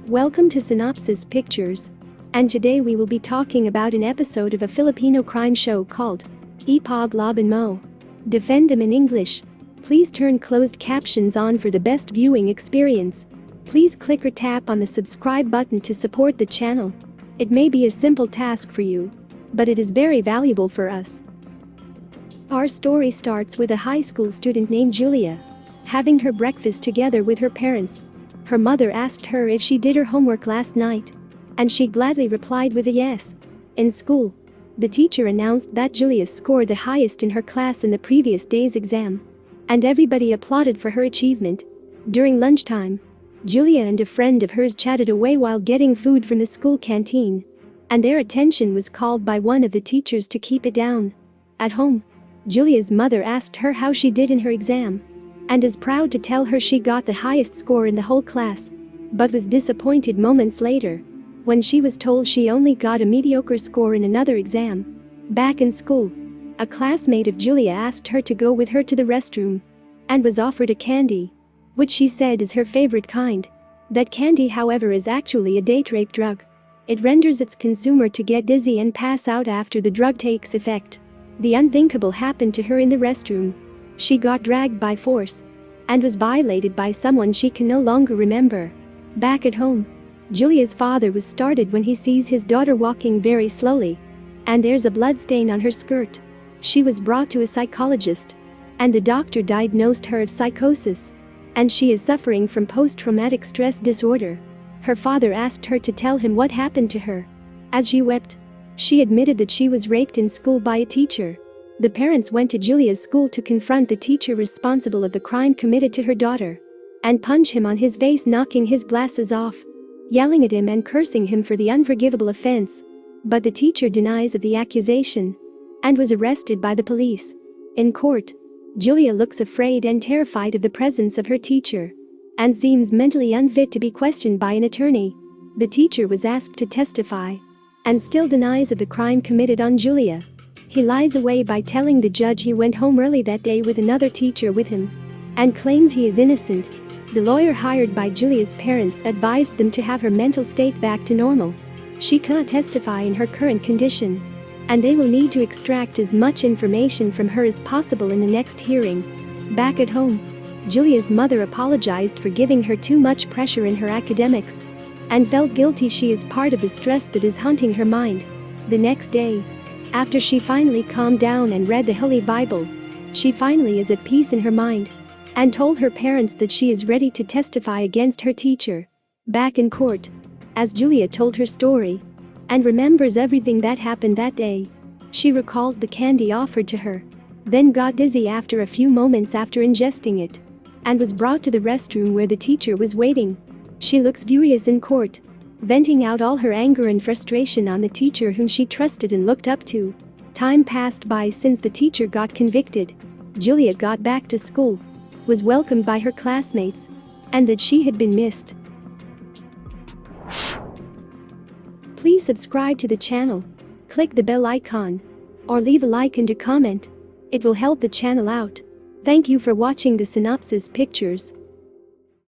Welcome to Synopsis Pictures. And today we will be talking about an episode of a Filipino crime show called Ipag Laban Mo. Defend them in English. Please turn closed captions on for the best viewing experience. Please click or tap on the subscribe button to support the channel. It may be a simple task for you, but it is very valuable for us. Our story starts with a high school student named Julia having her breakfast together with her parents. Her mother asked her if she did her homework last night, and she gladly replied with a yes. In school, the teacher announced that Julia scored the highest in her class in the previous day's exam, and everybody applauded for her achievement. During lunchtime, Julia and a friend of hers chatted away while getting food from the school canteen, and their attention was called by one of the teachers to keep it down. At home, Julia's mother asked her how she did in her exam, and is proud to tell her she got the highest score in the whole class, but was disappointed moments later when she was told she only got a mediocre score in another exam. Back in school, a classmate of Julia asked her to go with her to the restroom and was offered a candy, which she said is her favorite kind. That candy, however, is actually a date rape drug. It renders its consumer to get dizzy and pass out after the drug takes effect. The unthinkable happened to her in the restroom. She got dragged by force and was violated by someone she can no longer remember. Back at home, Julia's father was startled when he sees his daughter walking very slowly, and there's a blood stain on her skirt. She was brought to a psychologist, and the doctor diagnosed her of psychosis, and she is suffering from post-traumatic stress disorder. Her father asked her to tell him what happened to her. As she wept, she admitted that she was raped in school by a teacher. The parents went to Julia's school to confront the teacher responsible of the crime committed to her daughter and punch him on his face, knocking his glasses off, yelling at him and cursing him for the unforgivable offense. But the teacher denies of the accusation and was arrested by the police. In court, Julia looks afraid and terrified of the presence of her teacher and seems mentally unfit to be questioned by an attorney. The teacher was asked to testify and still denies of the crime committed on Julia. He lies away by telling the judge he went home early that day with another teacher with him and claims he is innocent. The lawyer hired by Julia's parents advised them to have her mental state back to normal. She cannot testify in her current condition, and they will need to extract as much information from her as possible in the next hearing. Back at home, Julia's mother apologized for giving her too much pressure in her academics and felt guilty she is part of the stress that is haunting her mind. The next day, after she finally calmed down and read the Holy Bible, she finally is at peace in her mind and told her parents that she is ready to testify against her teacher. Back in court, as Julia told her story and remembers everything that happened that day, she recalls the candy offered to her, then got dizzy after a few moments after ingesting it, and was brought to the restroom where the teacher was waiting. She looks furious in court, venting out all her anger and frustration on the teacher whom she trusted and looked up to. Time passed by since the teacher got convicted. Julia got back to school, was welcomed by her classmates, and that she had been missed. Please subscribe to the channel, click the bell icon, or leave a like and a comment. It will help the channel out. Thank you for watching the Synopsis Pictures.